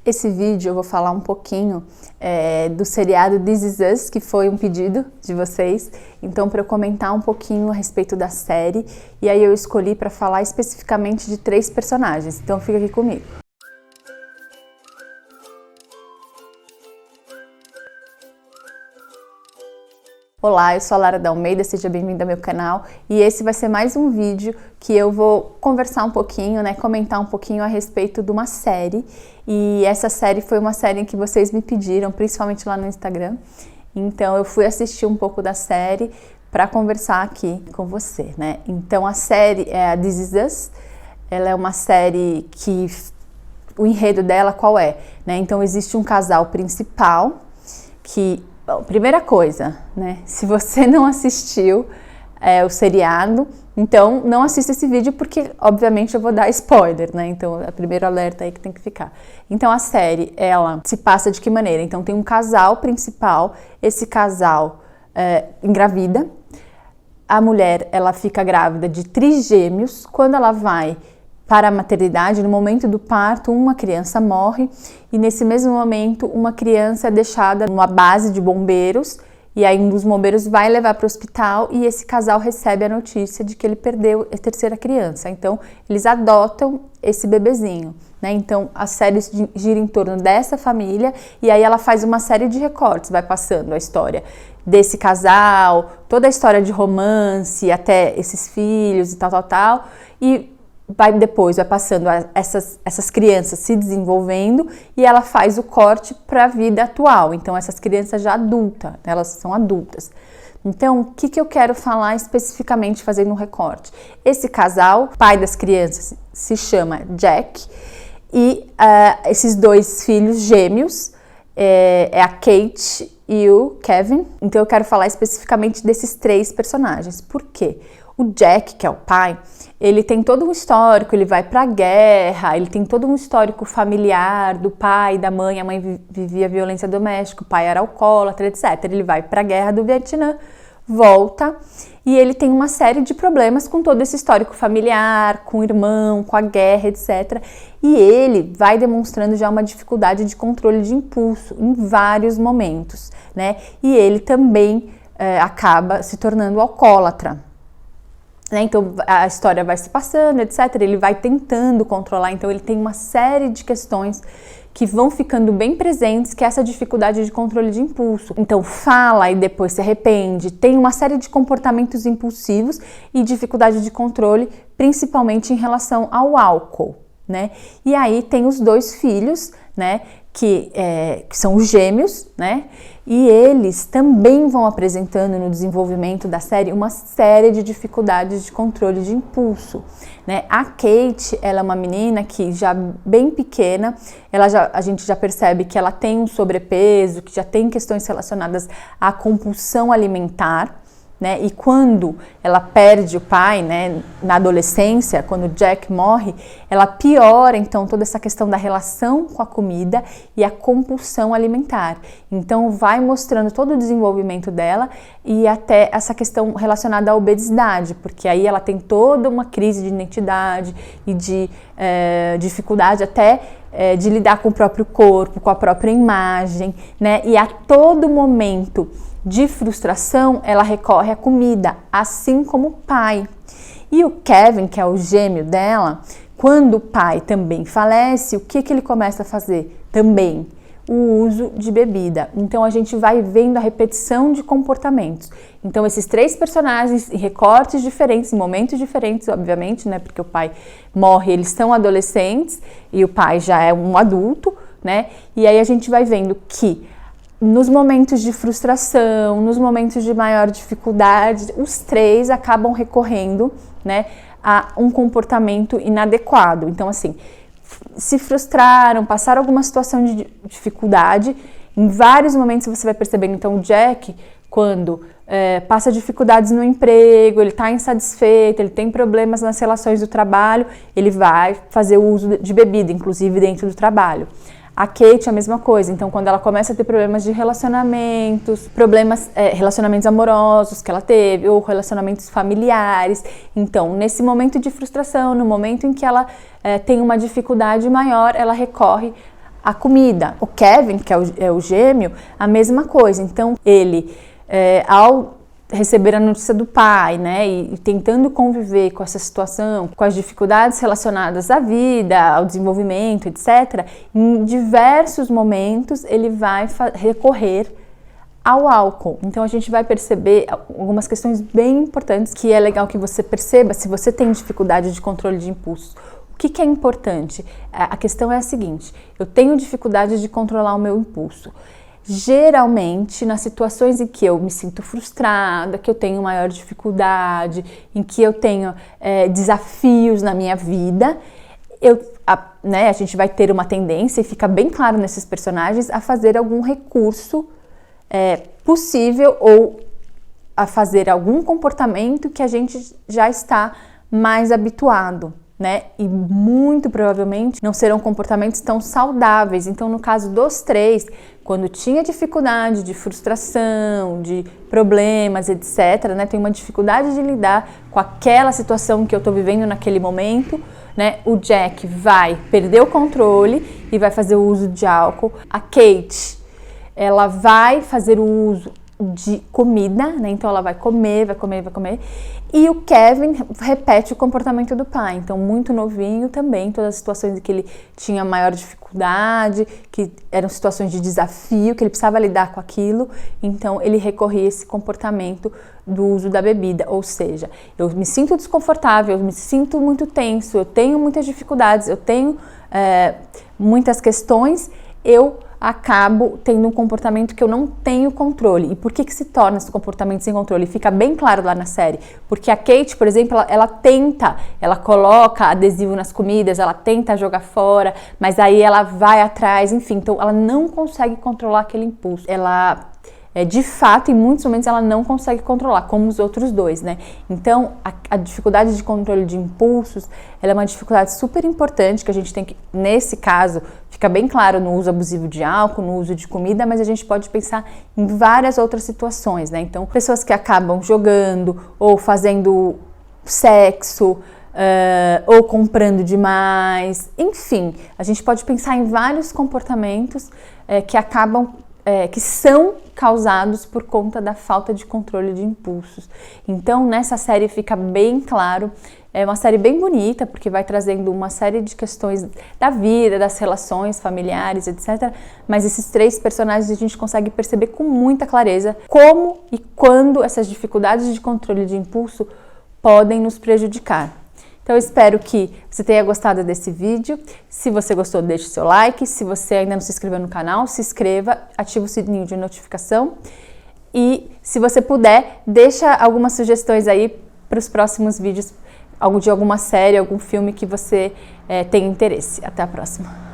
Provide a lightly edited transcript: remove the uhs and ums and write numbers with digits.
Esse vídeo eu vou falar um pouquinho do seriado This Is Us, que foi um pedido de vocês. Então, para eu comentar um pouquinho a respeito da série, e aí eu escolhi para falar especificamente de 3 personagens. Então, fica aqui comigo. Olá, eu sou a Lara da Almeida, seja bem-vinda ao meu canal e esse vai ser mais um vídeo que eu vou conversar um pouquinho, comentar um pouquinho a respeito de uma série. E essa série foi uma série que vocês me pediram, principalmente lá no Instagram. Então eu fui assistir um pouco da série para conversar aqui com você, Então a série é a This Is Us, ela é uma série que o enredo dela qual é? Então existe um casal principal que... Bom, primeira coisa, se você não assistiu o seriado, então não assista esse vídeo porque, obviamente, eu vou dar spoiler, Então, é o primeiro alerta aí que tem que ficar. Então, a série, ela se passa de que maneira? Então, tem um casal principal, esse casal engravida, a mulher, ela fica grávida de trigêmeos, quando ela vai para a maternidade, no momento do parto, uma criança morre e nesse mesmo momento uma criança é deixada numa base de bombeiros e aí um dos bombeiros vai levar para o hospital e esse casal recebe a notícia de que ele perdeu a terceira criança. Então eles adotam esse bebezinho, Então a série gira em torno dessa família e aí ela faz uma série de recortes, vai passando a história desse casal, toda a história de romance até esses filhos e tal e vai passando essas crianças se desenvolvendo e ela faz o corte para a vida atual. Então, essas crianças já adultas, elas são adultas. Então, o que eu quero falar especificamente fazendo um recorte? Esse casal, pai das crianças, se chama Jack e esses 2 filhos gêmeos, é a Kate e o Kevin. Então, eu quero falar especificamente desses 3 personagens. Por quê? O Jack, que é o pai, ele tem todo um histórico, ele vai pra guerra, ele tem todo um histórico familiar do pai, da mãe, a mãe vivia violência doméstica, o pai era alcoólatra, etc. Ele vai pra guerra do Vietnã, volta e ele tem uma série de problemas com todo esse histórico familiar, com o irmão, com a guerra, etc. E ele vai demonstrando já uma dificuldade de controle de impulso em vários momentos, E ele também acaba se tornando alcoólatra. Então a história vai se passando, etc. Ele vai tentando controlar, então ele tem uma série de questões que vão ficando bem presentes, que é essa dificuldade de controle de impulso. Então fala e depois se arrepende, tem uma série de comportamentos impulsivos e dificuldade de controle, principalmente em relação ao álcool, E aí tem os 2 filhos, que são os gêmeos, E eles também vão apresentando no desenvolvimento da série uma série de dificuldades de controle de impulso, A Kate, ela é uma menina que já bem pequena, a gente já percebe que ela tem um sobrepeso, que já tem questões relacionadas à compulsão alimentar, E quando ela perde o pai, na adolescência, quando o Jack morre, ela piora então toda essa questão da relação com a comida e a compulsão alimentar. Então vai mostrando todo o desenvolvimento dela e até essa questão relacionada à obesidade, porque aí ela tem toda uma crise de identidade e de dificuldade até de lidar com o próprio corpo, com a própria imagem, E a todo momento de frustração, ela recorre à comida, assim como o pai. E o Kevin, que é o gêmeo dela, quando o pai também falece, o que ele começa a fazer? Também o uso de bebida. Então a gente vai vendo a repetição de comportamentos. Então esses 3 personagens em recortes diferentes, em momentos diferentes, obviamente, Porque o pai morre, eles são adolescentes e o pai já é um adulto, E aí a gente vai vendo que nos momentos de frustração, nos momentos de maior dificuldade, os 3 acabam recorrendo, a um comportamento inadequado. Então, assim, se frustraram, passaram alguma situação de dificuldade, em vários momentos você vai percebendo. Então, o Jack, quando passa dificuldades no emprego, ele está insatisfeito, ele tem problemas nas relações do trabalho, ele vai fazer o uso de bebida, inclusive dentro do trabalho. A Kate é a mesma coisa, então quando ela começa a ter problemas de relacionamentos, relacionamentos amorosos que ela teve, ou relacionamentos familiares, então nesse momento de frustração, no momento em que ela tem uma dificuldade maior, ela recorre a comida. O Kevin, que é o gêmeo, a mesma coisa. Então, ele, ao receber a notícia do pai, né, e tentando conviver com essa situação, com as dificuldades relacionadas à vida, ao desenvolvimento, etc., em diversos momentos ele vai recorrer ao álcool. Então a gente vai perceber algumas questões bem importantes que é legal que você perceba se você tem dificuldade de controle de impulsos. O que é importante? A questão é a seguinte: eu tenho dificuldade de controlar o meu impulso. Geralmente, nas situações em que eu me sinto frustrada, que eu tenho maior dificuldade, em que eu tenho desafios na minha vida, a gente vai ter uma tendência, e fica bem claro nesses personagens, a fazer algum recurso possível ou a fazer algum comportamento que a gente já está mais habituado, né? E muito provavelmente não serão comportamentos tão saudáveis. Então, no caso dos três, quando tinha dificuldade de frustração, de problemas, etc., né? Tem uma dificuldade de lidar com aquela situação que eu estou vivendo naquele momento, né? O Jack vai perder o controle e vai fazer o uso de álcool. A Kate, ela vai fazer o uso de comida, né? Então ela vai comer. E o Kevin repete o comportamento do pai. Então, muito novinho também, todas as situações em que ele tinha maior dificuldade, que eram situações de desafio, que ele precisava lidar com aquilo. Então, ele recorria a esse comportamento do uso da bebida. Ou seja, eu me sinto desconfortável, eu me sinto muito tenso, eu tenho muitas dificuldades, eu tenho muitas questões, eu acabo tendo um comportamento que eu não tenho controle. E por que se torna esse comportamento sem controle? Fica bem claro lá na série. Porque a Kate, por exemplo, ela coloca adesivo nas comidas, ela tenta jogar fora, mas aí ela vai atrás, enfim. Então, ela não consegue controlar aquele impulso. Ela, de fato, em muitos momentos, ela não consegue controlar, como os outros dois, né? Então, a dificuldade de controle de impulsos, ela é uma dificuldade super importante que a gente tem que, nesse caso, fica bem claro no uso abusivo de álcool, no uso de comida, mas a gente pode pensar em várias outras situações, né? Então, pessoas que acabam jogando ou fazendo sexo, ou comprando demais, enfim, a gente pode pensar em vários comportamentos que acabam que são causados por conta da falta de controle de impulsos. Então, nessa série fica bem claro, é uma série bem bonita, porque vai trazendo uma série de questões da vida, das relações familiares, etc. Mas esses três personagens a gente consegue perceber com muita clareza como e quando essas dificuldades de controle de impulso podem nos prejudicar. Então, eu espero que você tenha gostado desse vídeo. Se você gostou, deixe seu like. Se você ainda não se inscreveu no canal, se inscreva, ative o sininho de notificação. E, se você puder, deixa algumas sugestões aí para os próximos vídeos, de alguma série, algum filme que você tenha interesse. Até a próxima!